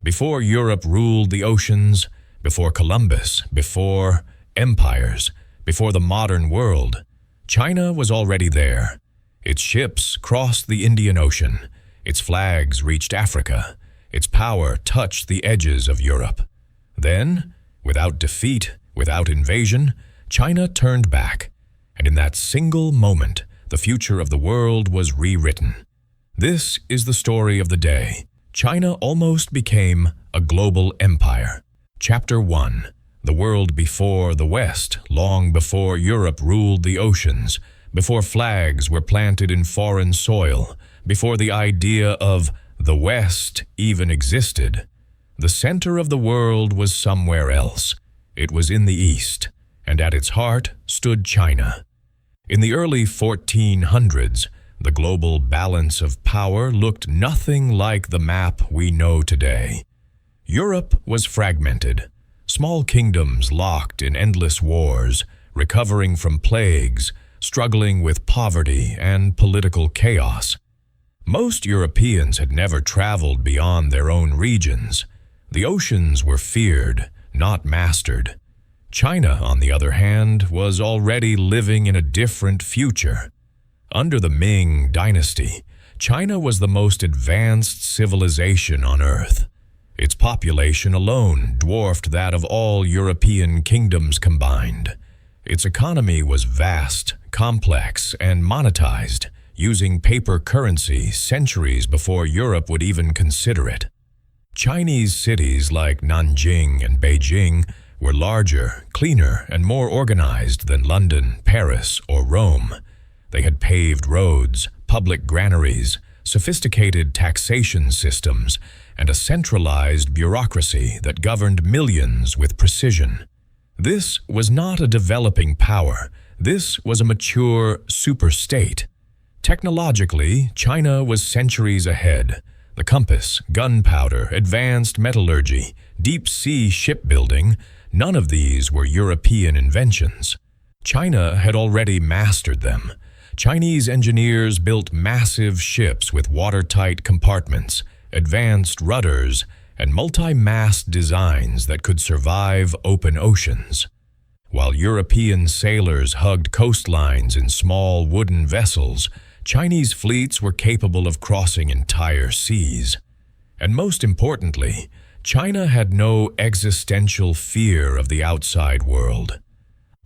Before Europe ruled the oceans, before Columbus, before empires, before the modern world, China was already there. Its ships crossed the Indian Ocean, its flags reached Africa, its power touched the edges of Europe. Then, without defeat, without invasion, China turned back, and in that single moment, the future of the world was rewritten. This is the story of the day. China almost became a global empire. Chapter 1. The world before the West, long before Europe ruled the oceans, before flags were planted in foreign soil, before the idea of the West even existed. The center of the world was somewhere else. It was in the East, and at its heart stood China. In the early 1400s, the global balance of power looked nothing like the map we know today. Europe was fragmented, small kingdoms locked in endless wars, recovering from plagues, struggling with poverty and political chaos. Most Europeans had never traveled beyond their own regions. The oceans were feared, not mastered. China, on the other hand, was already living in a different future. Under the Ming Dynasty, China was the most advanced civilization on Earth. Its population alone dwarfed that of all European kingdoms combined. Its economy was vast, complex, and monetized, using paper currency centuries before Europe would even consider it. Chinese cities like Nanjing and Beijing were larger, cleaner, and more organized than London, Paris, or Rome. They had paved roads, public granaries, sophisticated taxation systems, and a centralized bureaucracy that governed millions with precision. This was not a developing power. This was a mature superstate. Technologically, China was centuries ahead. The compass, gunpowder, advanced metallurgy, deep-sea shipbuilding, none of these were European inventions. China had already mastered them. Chinese engineers built massive ships with watertight compartments, advanced rudders, and multi-mast designs that could survive open oceans. While European sailors hugged coastlines in small wooden vessels, Chinese fleets were capable of crossing entire seas. And most importantly, China had no existential fear of the outside world.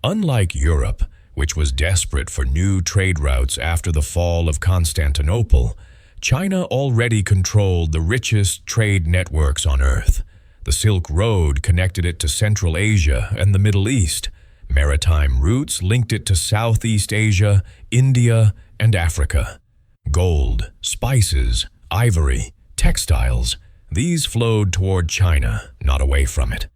Unlike Europe, which was desperate for new trade routes after the fall of Constantinople, China already controlled the richest trade networks on Earth. The Silk Road connected it to Central Asia and the Middle East. Maritime routes linked it to Southeast Asia, India, and Africa. Gold, spices, ivory, textiles, these flowed toward China, not away from it.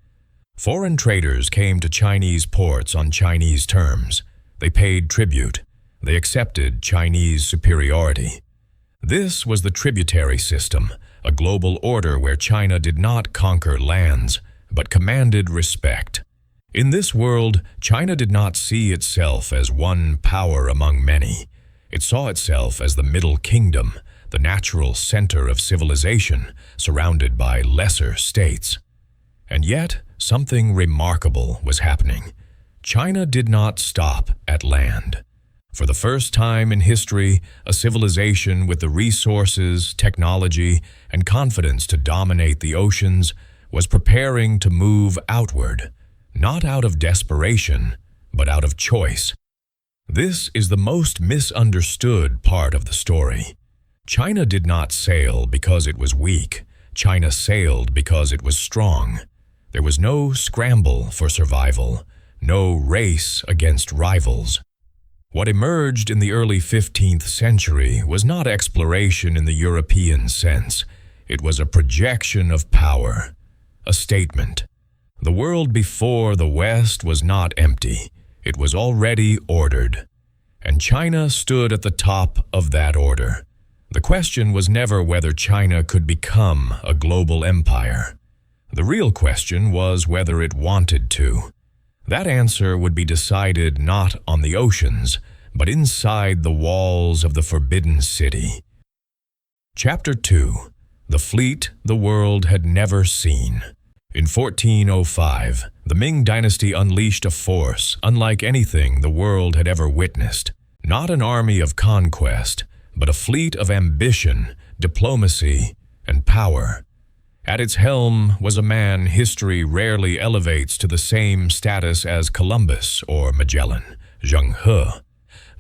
Foreign traders came to Chinese ports on Chinese terms. They paid tribute. They accepted Chinese superiority. This was the tributary system, a global order where China did not conquer lands, but commanded respect. In this world, China did not see itself as one power among many. It saw itself as the Middle Kingdom, the natural center of civilization, surrounded by lesser states. And yet, something remarkable was happening. China did not stop at land. For the first time in history, a civilization with the resources, technology, and confidence to dominate the oceans was preparing to move outward, not out of desperation, but out of choice. This is the most misunderstood part of the story. China did not sail because it was weak. China sailed because it was strong. There was no scramble for survival, no race against rivals. What emerged in the early 15th century was not exploration in the European sense. It was a projection of power, a statement. The world before the West was not empty. It was already ordered. And China stood at the top of that order. The question was never whether China could become a global empire. The real question was whether it wanted to. That answer would be decided not on the oceans, but inside the walls of the Forbidden City. Chapter 2. the fleet the world had never seen. In 1405, the Ming Dynasty unleashed a force unlike anything the world had ever witnessed. Not an army of conquest, but a fleet of ambition, diplomacy, and power. At its helm was a man history rarely elevates to the same status as Columbus or Magellan, Zheng He.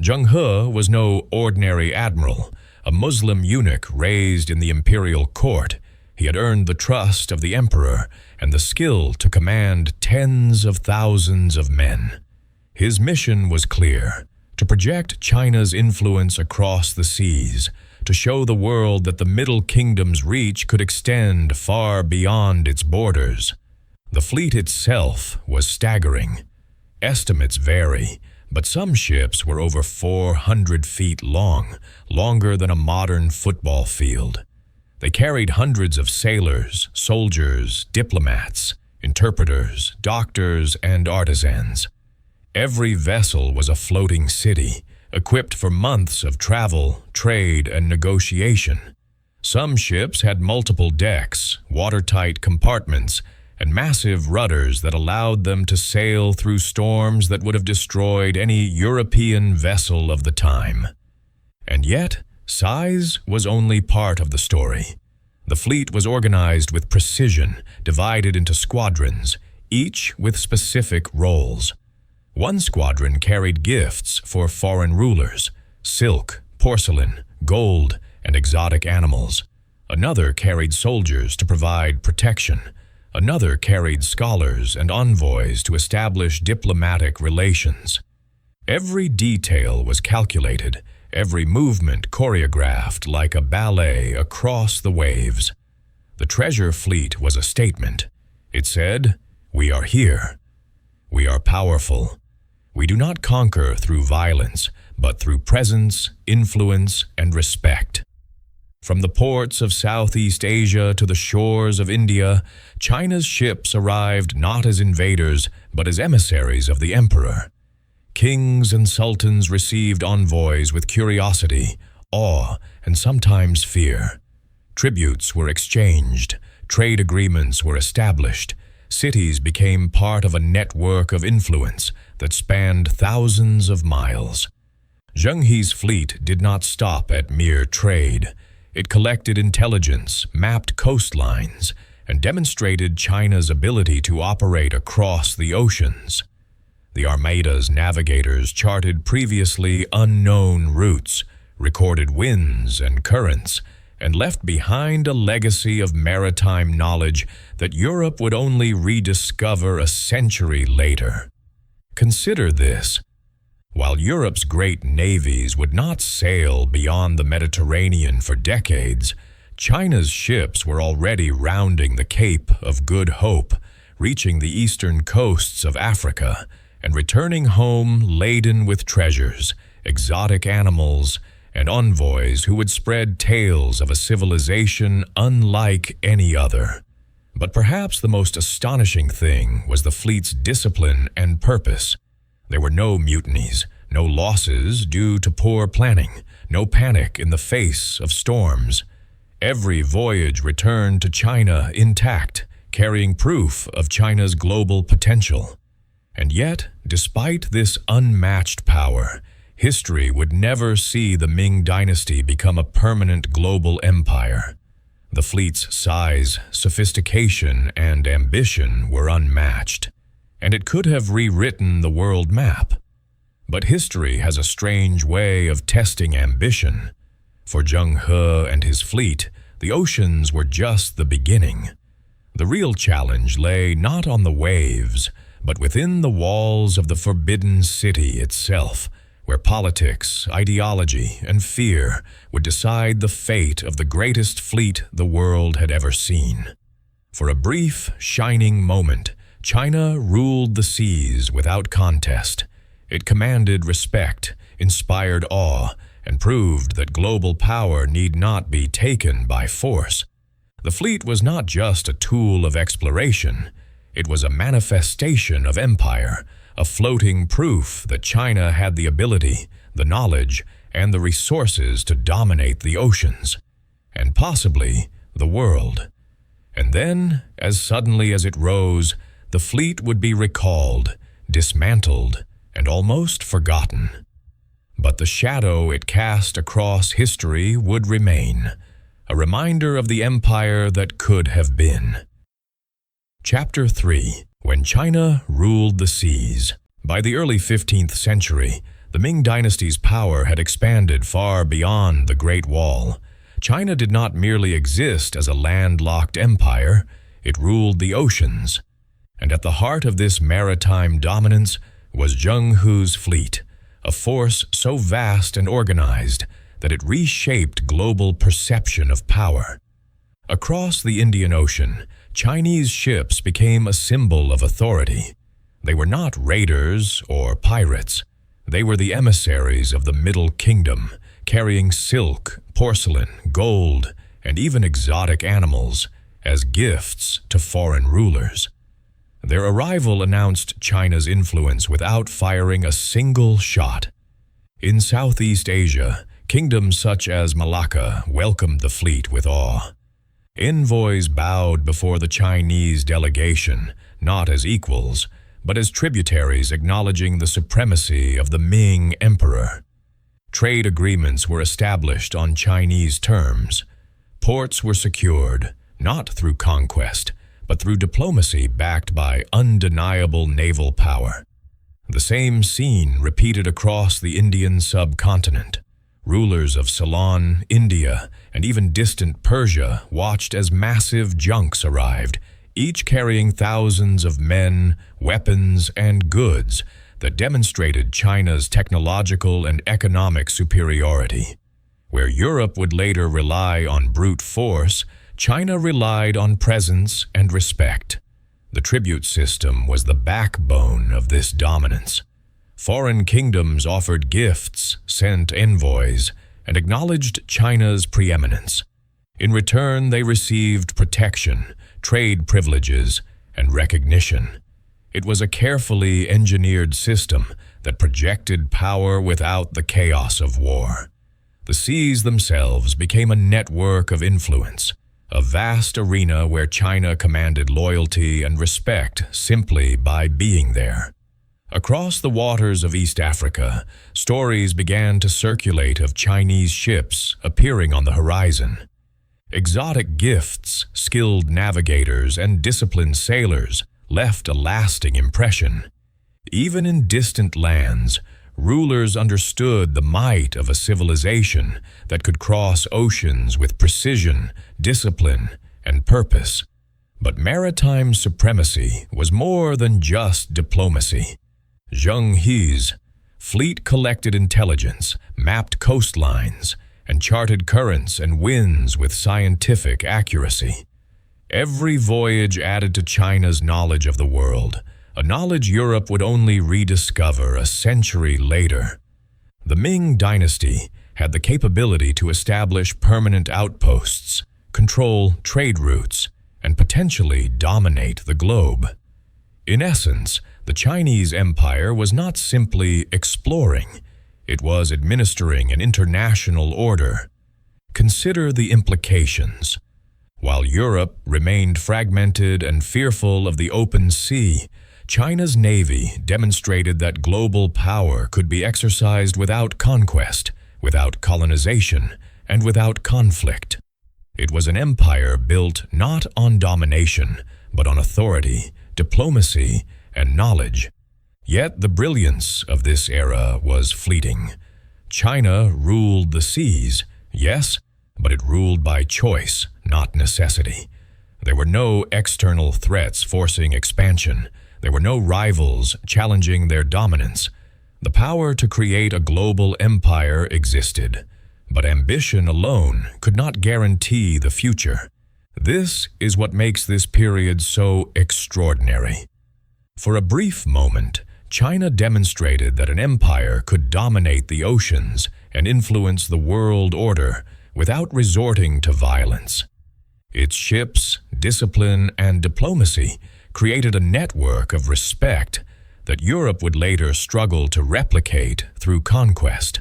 Zheng He was no ordinary admiral, a Muslim eunuch raised in the imperial court. He had earned the trust of the emperor and the skill to command tens of thousands of men. His mission was clear: to project China's influence across the seas, to show the world that the Middle Kingdom's reach could extend far beyond its borders. The fleet itself was staggering. Estimates vary, but some ships were over 400 feet long, longer than a modern football field. They carried hundreds of sailors, soldiers, diplomats, interpreters, doctors, and artisans. Every vessel was a floating city, equipped for months of travel, trade, and negotiation. Some ships had multiple decks, watertight compartments, and massive rudders that allowed them to sail through storms that would have destroyed any European vessel of the time. And yet, size was only part of the story. The fleet was organized with precision, divided into squadrons, each with specific roles. One squadron carried gifts for foreign rulers: silk, porcelain, gold, and exotic animals. Another carried soldiers to provide protection. Another carried scholars and envoys to establish diplomatic relations. Every detail was calculated, every movement choreographed like a ballet across the waves. The treasure fleet was a statement. It said, "We are here. We are powerful. We do not conquer through violence, but through presence, influence, and respect." From the ports of Southeast Asia to the shores of India, China's ships arrived not as invaders, but as emissaries of the emperor. Kings and sultans received envoys with curiosity, awe, and sometimes fear. Tributes were exchanged, trade agreements were established, cities became part of a network of influence that spanned thousands of miles. Zheng He's fleet did not stop at mere trade. It collected intelligence, mapped coastlines, and demonstrated China's ability to operate across the oceans. The Armada's navigators charted previously unknown routes, recorded winds and currents, and left behind a legacy of maritime knowledge that Europe would only rediscover a century later. Consider this. While Europe's great navies would not sail beyond the Mediterranean for decades, China's ships were already rounding the Cape of Good Hope, reaching the eastern coasts of Africa, and returning home laden with treasures, exotic animals, and envoys who would spread tales of a civilization unlike any other. But perhaps the most astonishing thing was the fleet's discipline and purpose. There were no mutinies, no losses due to poor planning, no panic in the face of storms. Every voyage returned to China intact, carrying proof of China's global potential. And yet, despite this unmatched power, history would never see the Ming Dynasty become a permanent global empire. The fleet's size, sophistication, and ambition were unmatched, and it could have rewritten the world map. But history has a strange way of testing ambition. For Zheng He and his fleet, the oceans were just the beginning. The real challenge lay not on the waves, but within the walls of the forbidden city itself, where politics, ideology, and fear would decide the fate of the greatest fleet the world had ever seen. For a brief, shining moment, China ruled the seas without contest. It commanded respect, inspired awe, and proved that global power need not be taken by force. The fleet was not just a tool of exploration. It was a manifestation of empire, a floating proof that China had the ability, the knowledge, and the resources to dominate the oceans. And possibly, the world. And then, as suddenly as it rose, the fleet would be recalled, dismantled, and almost forgotten. But the shadow it cast across history would remain, a reminder of the empire that could have been. Chapter 3. When China ruled the seas. By the early 15th century, the Ming Dynasty's power had expanded far beyond the Great Wall. China did not merely exist as a landlocked empire, it ruled the oceans. And at the heart of this maritime dominance was Zheng He's fleet, a force so vast and organized that it reshaped global perception of power. Across the Indian Ocean, Chinese ships became a symbol of authority. They were not raiders or pirates. They were the emissaries of the Middle Kingdom, carrying silk, porcelain, gold, and even exotic animals as gifts to foreign rulers. Their arrival announced China's influence without firing a single shot. In Southeast Asia, kingdoms such as Malacca welcomed the fleet with awe. Envoys bowed before the Chinese delegation, not as equals, but as tributaries acknowledging the supremacy of the Ming emperor. Trade agreements were established on Chinese terms. Ports were secured, not through conquest, but through diplomacy backed by undeniable naval power. The same scene repeated across the Indian subcontinent. Rulers of Ceylon, India, and even distant Persia watched as massive junks arrived, each carrying thousands of men, weapons, and goods that demonstrated China's technological and economic superiority. Where Europe would later rely on brute force, China relied on presence and respect. The tribute system was the backbone of this dominance. Foreign kingdoms offered gifts, sent envoys, and acknowledged China's preeminence. In return, they received protection, trade privileges, and recognition. It was a carefully engineered system that projected power without the chaos of war. The seas themselves became a network of influence, a vast arena where China commanded loyalty and respect simply by being there. Across the waters of East Africa, stories began to circulate of Chinese ships appearing on the horizon. Exotic gifts, skilled navigators, and disciplined sailors left a lasting impression. Even in distant lands, rulers understood the might of a civilization that could cross oceans with precision, discipline, and purpose. But maritime supremacy was more than just diplomacy. Zheng He's fleet collected intelligence, mapped coastlines, and charted currents and winds with scientific accuracy. Every voyage added to China's knowledge of the world, a knowledge Europe would only rediscover a century later. The Ming Dynasty had the capability to establish permanent outposts, control trade routes, and potentially dominate the globe. In essence, the Chinese Empire was not simply exploring, it was administering an international order. Consider the implications. While Europe remained fragmented and fearful of the open sea, China's navy demonstrated that global power could be exercised without conquest, without colonization, and without conflict. It was an empire built not on domination, but on authority, diplomacy, and knowledge. Yet the brilliance of this era was fleeting. China ruled the seas, yes, but it ruled by choice, not necessity. There were no external threats forcing expansion. There were no rivals challenging their dominance. The power to create a global empire existed, but ambition alone could not guarantee the future. This is what makes this period so extraordinary. For a brief moment, China demonstrated that an empire could dominate the oceans and influence the world order without resorting to violence. Its ships, discipline, and diplomacy created a network of respect that Europe would later struggle to replicate through conquest.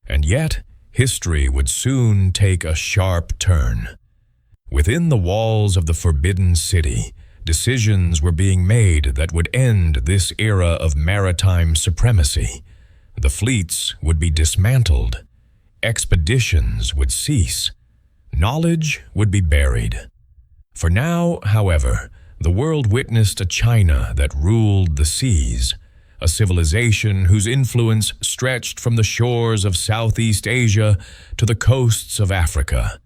And yet, history would soon take a sharp turn. Within the walls of the Forbidden City, decisions were being made that would end this era of maritime supremacy. The fleets would be dismantled. Expeditions would cease. Knowledge would be buried. For now, however, the world witnessed a China that ruled the seas, a civilization whose influence stretched from the shores of Southeast Asia to the coasts of Africa,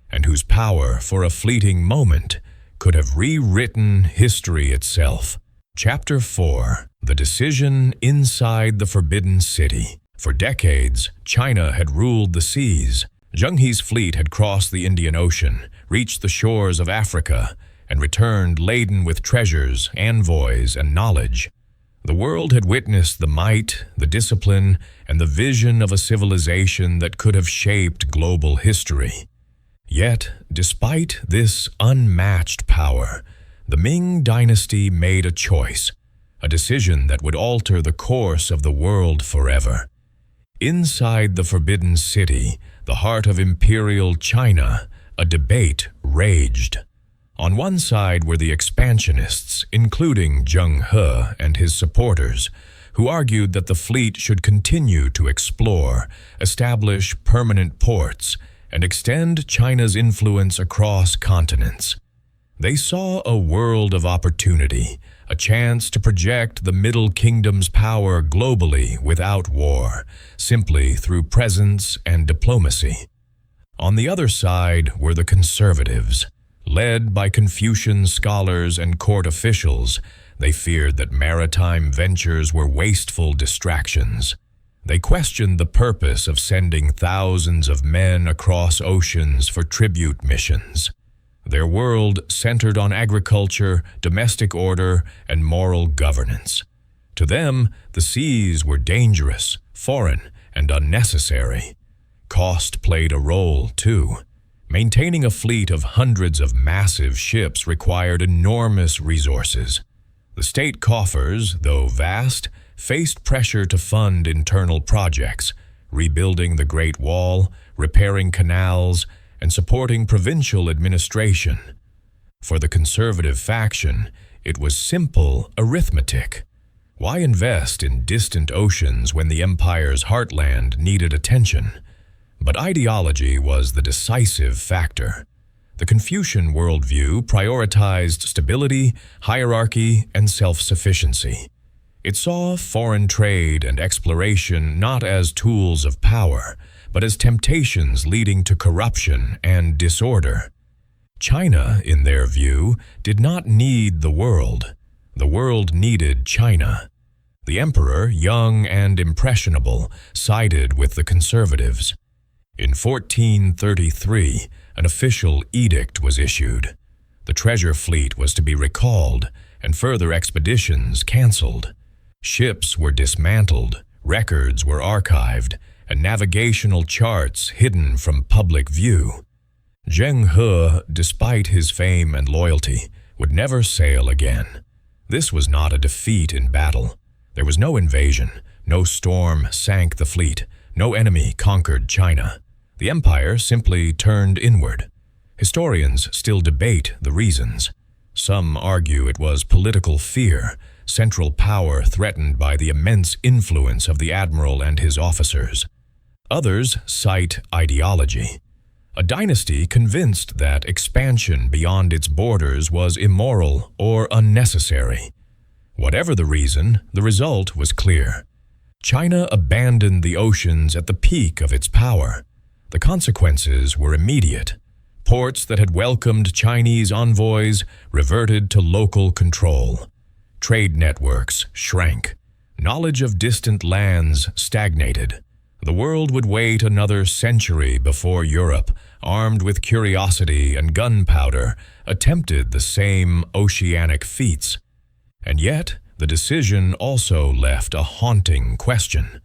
and whose power, for a fleeting moment, could have rewritten history itself. Chapter 4. The Decision Inside the Forbidden City. For decades, China had ruled the seas. Zheng He's fleet had crossed the Indian Ocean, reached the shores of Africa, and returned laden with treasures, envoys, and knowledge. The world had witnessed the might, the discipline, and the vision of a civilization that could have shaped global history. Yet, despite this unmatched power, the Ming Dynasty made a choice, a decision that would alter the course of the world forever. Inside the Forbidden City, the heart of imperial China, a debate raged. On one side were the expansionists, including Zheng He and his supporters, who argued that the fleet should continue to explore, establish permanent ports, and extend China's influence across continents. They saw a world of opportunity, a chance to project the Middle Kingdom's power globally without war, simply through presence and diplomacy. On the other side were the conservatives. Led by Confucian scholars and court officials, they feared that maritime ventures were wasteful distractions. They questioned the purpose of sending thousands of men across oceans for tribute missions. Their world centered on agriculture, domestic order, and moral governance. To them, the seas were dangerous, foreign, and unnecessary. Cost played a role, too. Maintaining a fleet of hundreds of massive ships required enormous resources. The state coffers, though vast, faced pressure to fund internal projects, rebuilding the Great Wall, repairing canals, and supporting provincial administration. For the conservative faction, it was simple arithmetic. Why invest in distant oceans when the empire's heartland needed attention? But ideology was the decisive factor. The Confucian worldview prioritized stability, hierarchy, and self-sufficiency. It saw foreign trade and exploration not as tools of power, but as temptations leading to corruption and disorder. China, in their view, did not need the world. The world needed China. The emperor, young and impressionable, sided with the conservatives. In 1433, an official edict was issued. The treasure fleet was to be recalled, and further expeditions canceled. Ships were dismantled, records were archived, and navigational charts hidden from public view. Zheng He, despite his fame and loyalty, would never sail again. This was not a defeat in battle. There was no invasion, no storm sank the fleet, no enemy conquered China. The empire simply turned inward. Historians still debate the reasons. Some argue it was political fear, central power threatened by the immense influence of the admiral and his officers. Others cite ideology. A dynasty convinced that expansion beyond its borders was immoral or unnecessary. Whatever the reason, the result was clear. China abandoned the oceans at the peak of its power. The consequences were immediate. Ports that had welcomed Chinese envoys reverted to local control. Trade networks shrank. Knowledge of distant lands stagnated. The world would wait another century before Europe, armed with curiosity and gunpowder, attempted the same oceanic feats. And yet, the decision also left a haunting question.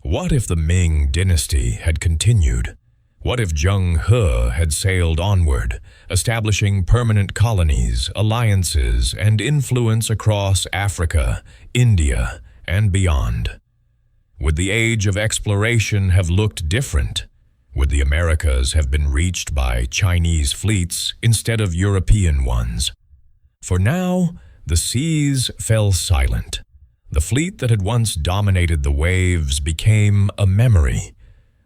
What if the Ming Dynasty had continued? What if Zheng He had sailed onward, establishing permanent colonies, alliances, and influence across Africa, India, and beyond? Would the age of exploration have looked different? Would the Americas have been reached by Chinese fleets instead of European ones? For now, the seas fell silent. The fleet that had once dominated the waves became a memory.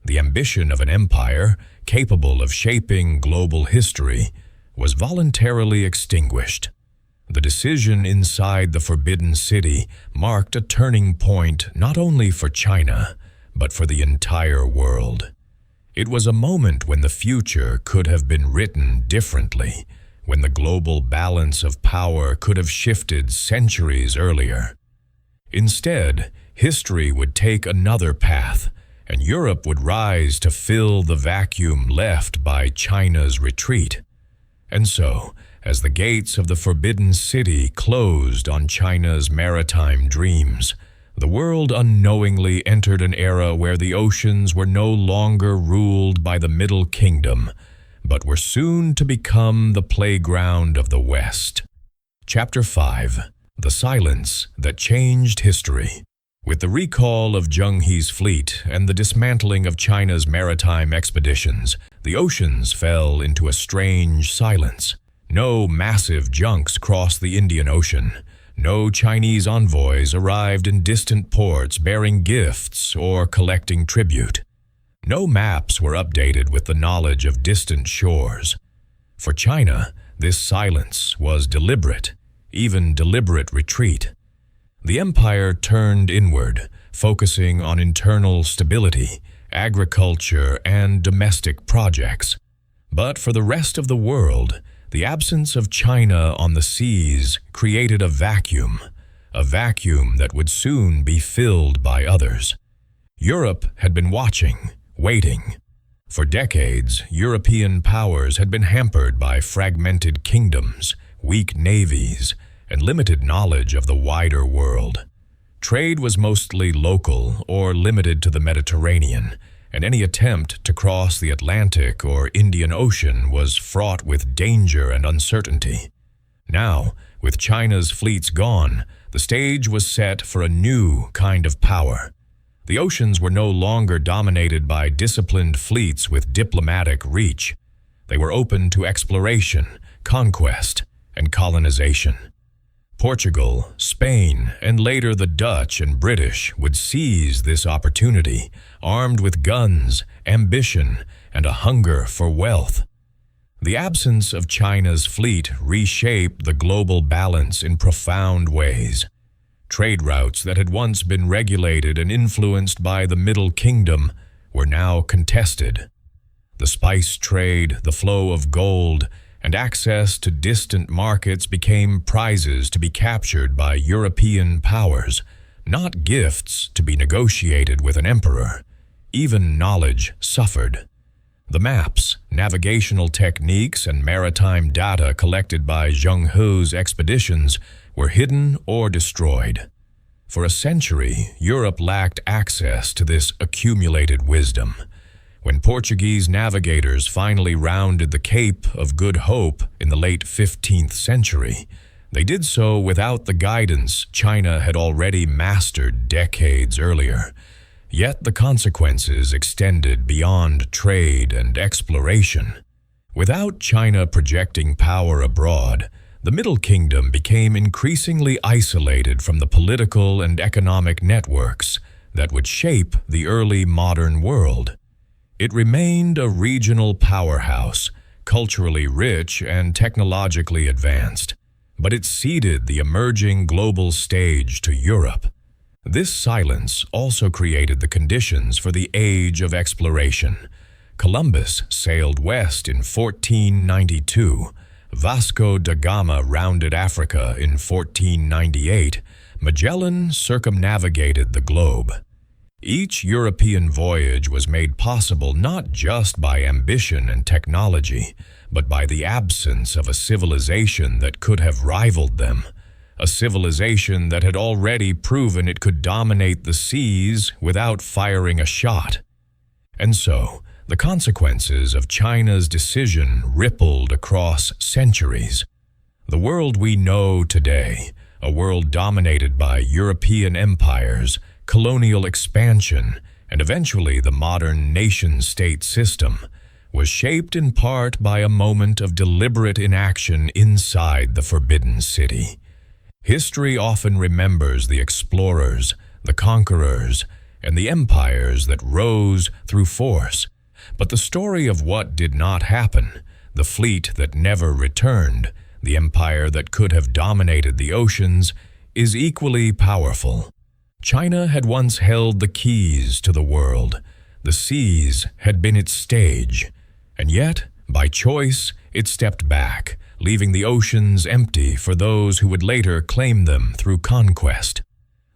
The ambition of an empire, capable of shaping global history, was voluntarily extinguished. The decision inside the Forbidden City marked a turning point not only for China, but for the entire world. It was a moment when the future could have been written differently, when the global balance of power could have shifted centuries earlier. Instead, history would take another path, and Europe would rise to fill the vacuum left by China's retreat. And so, as the gates of the Forbidden City closed on China's maritime dreams, the world unknowingly entered an era where the oceans were no longer ruled by the Middle Kingdom, but were soon to become the playground of the West. Chapter 5. The Silence That Changed History. With the recall of Zheng He's fleet and the dismantling of China's maritime expeditions, the oceans fell into a strange silence. No massive junks crossed the Indian Ocean. No Chinese envoys arrived in distant ports bearing gifts or collecting tribute. No maps were updated with the knowledge of distant shores. For China, this silence was deliberate, even deliberate retreat. The empire turned inward, focusing on internal stability, agriculture, and domestic projects. But for the rest of the world, the absence of China on the seas created a vacuum that would soon be filled by others. Europe had been watching, waiting. For decades, European powers had been hampered by fragmented kingdoms, weak navies, and limited knowledge of the wider world. Trade was mostly local or limited to the Mediterranean, and any attempt to cross the Atlantic or Indian Ocean was fraught with danger and uncertainty. Now, with China's fleets gone, the stage was set for a new kind of power. The oceans were no longer dominated by disciplined fleets with diplomatic reach. They were open to exploration, conquest, and colonization. Portugal, Spain, and later the Dutch and British would seize this opportunity, armed with guns, ambition, and a hunger for wealth. The absence of China's fleet reshaped the global balance in profound ways. Trade routes that had once been regulated and influenced by the Middle Kingdom were now contested. The spice trade, the flow of gold, and access to distant markets became prizes to be captured by European powers, not gifts to be negotiated with an emperor. Even knowledge suffered. The maps, navigational techniques, and maritime data collected by Zheng He's expeditions were hidden or destroyed. For a century, Europe lacked access to this accumulated wisdom. When Portuguese navigators finally rounded the Cape of Good Hope in the late 15th century, they did so without the guidance China had already mastered decades earlier. Yet the consequences extended beyond trade and exploration. Without China projecting power abroad, the Middle Kingdom became increasingly isolated from the political and economic networks that would shape the early modern world. It remained a regional powerhouse, culturally rich and technologically advanced, but it ceded the emerging global stage to Europe. This silence also created the conditions for the age of exploration. Columbus sailed west in 1492, Vasco da Gama rounded Africa in 1498, Magellan circumnavigated the globe. Each European voyage was made possible not just by ambition and technology, but by the absence of a civilization that could have rivaled them, a civilization that had already proven it could dominate the seas without firing a shot. And so, the consequences of China's decision rippled across centuries. The world we know today, a world dominated by European empires, colonial expansion, and eventually the modern nation-state system, was shaped in part by a moment of deliberate inaction inside the Forbidden City. History often remembers the explorers, the conquerors, and the empires that rose through force. But the story of what did not happen, the fleet that never returned, the empire that could have dominated the oceans, is equally powerful. China had once held the keys to the world. The seas had been its stage. And yet, by choice, it stepped back, leaving the oceans empty for those who would later claim them through conquest.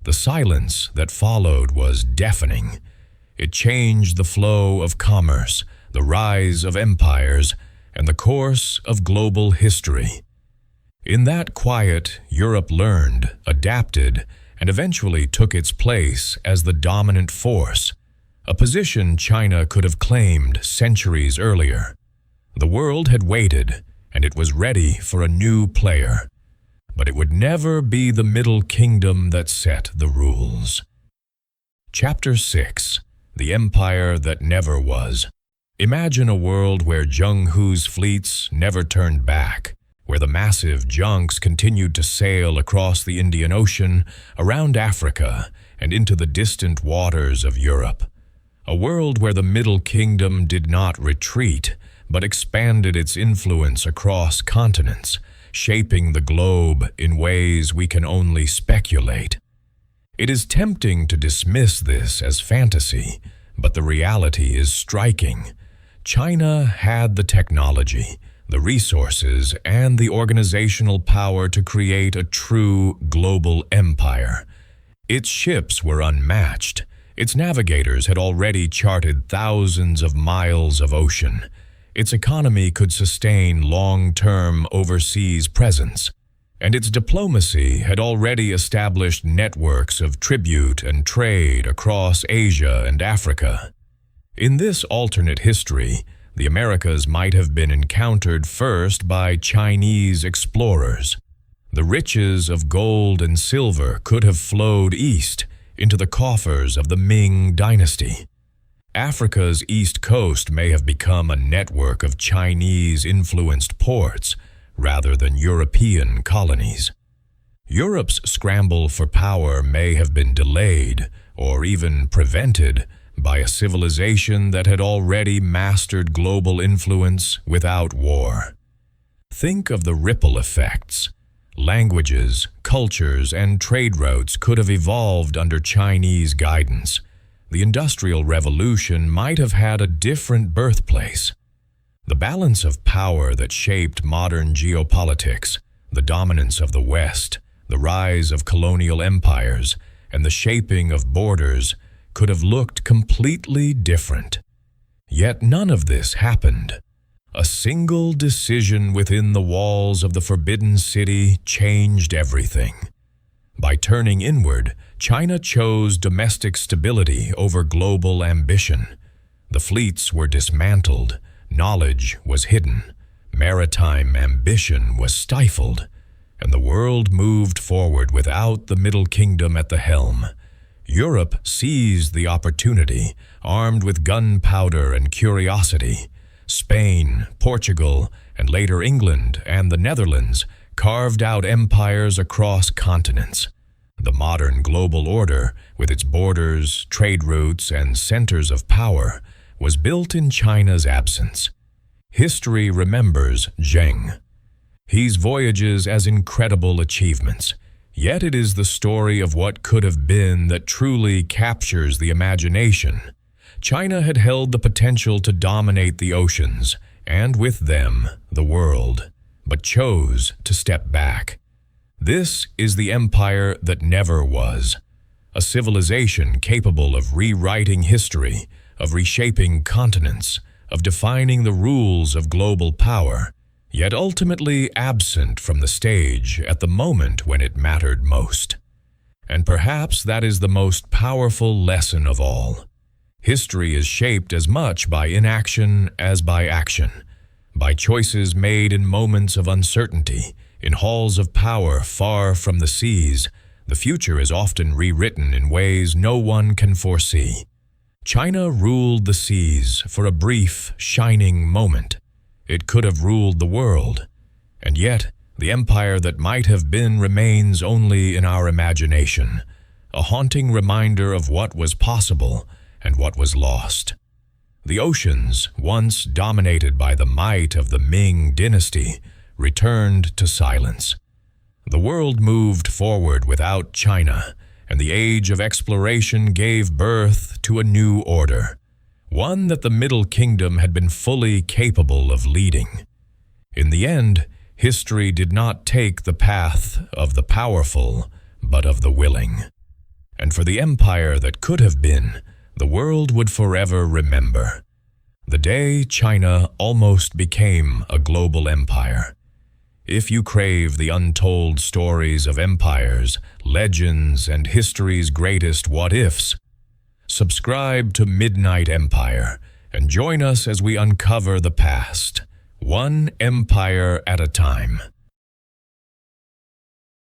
The silence that followed was deafening. It changed the flow of commerce, the rise of empires, and the course of global history. In that quiet, Europe learned, adapted, and eventually took its place as the dominant force, a position China could have claimed centuries earlier. The world had waited, and it was ready for a new player. But it would never be the Middle Kingdom that set the rules. Chapter 6. The Empire That Never Was. Imagine a world where Zheng He's fleets never turned back, where the massive junks continued to sail across the Indian Ocean, around Africa, and into the distant waters of Europe. A world where the Middle Kingdom did not retreat, but expanded its influence across continents, shaping the globe in ways we can only speculate. It is tempting to dismiss this as fantasy, but the reality is striking. China had the technology, the resources, and the organizational power to create a true global empire. Its ships were unmatched. Its navigators had already charted thousands of miles of ocean. Its economy could sustain long-term overseas presence, and its diplomacy had already established networks of tribute and trade across Asia and Africa. In this alternate history, the Americas might have been encountered first by Chinese explorers. The riches of gold and silver could have flowed east into the coffers of the Ming Dynasty. Africa's east coast may have become a network of Chinese-influenced ports rather than European colonies. Europe's scramble for power may have been delayed or even prevented by a civilization that had already mastered global influence without war. Think of the ripple effects. Languages, cultures, and trade routes could have evolved under Chinese guidance. The Industrial Revolution might have had a different birthplace. The balance of power that shaped modern geopolitics, the dominance of the West, the rise of colonial empires, and the shaping of borders could have looked completely different. Yet none of this happened. A single decision within the walls of the Forbidden City changed everything. By turning inward, China chose domestic stability over global ambition. The fleets were dismantled, knowledge was hidden, maritime ambition was stifled, and the world moved forward without the Middle Kingdom at the helm. Europe seized the opportunity, armed with gunpowder and curiosity. Spain, Portugal, and later England and the Netherlands carved out empires across continents. The modern global order, with its borders, trade routes, and centers of power, was built in China's absence. History remembers Zheng He's voyages as incredible achievements, yet it is the story of what could have been that truly captures the imagination. China had held the potential to dominate the oceans, and with them, the world, but chose to step back. This is the empire that never was, a civilization capable of rewriting history, of reshaping continents, of defining the rules of global power, yet ultimately absent from the stage at the moment when it mattered most. And perhaps that is the most powerful lesson of all. History is shaped as much by inaction as by action, by choices made in moments of uncertainty, in halls of power far from the seas. The future is often rewritten in ways no one can foresee. China ruled the seas for a brief, shining moment. It could have ruled the world, and yet the empire that might have been remains only in our imagination, a haunting reminder of what was possible and what was lost. The oceans, once dominated by the might of the Ming Dynasty, returned to silence. The world moved forward without China, and the age of exploration gave birth to a new order, one that the Middle Kingdom had been fully capable of leading. In the end, history did not take the path of the powerful, but of the willing. And for the empire that could have been, the world would forever remember the day China almost became a global empire. If you crave the untold stories of empires, legends, and history's greatest what-ifs, subscribe to Midnight Empire and join us as we uncover the past, one empire at a time.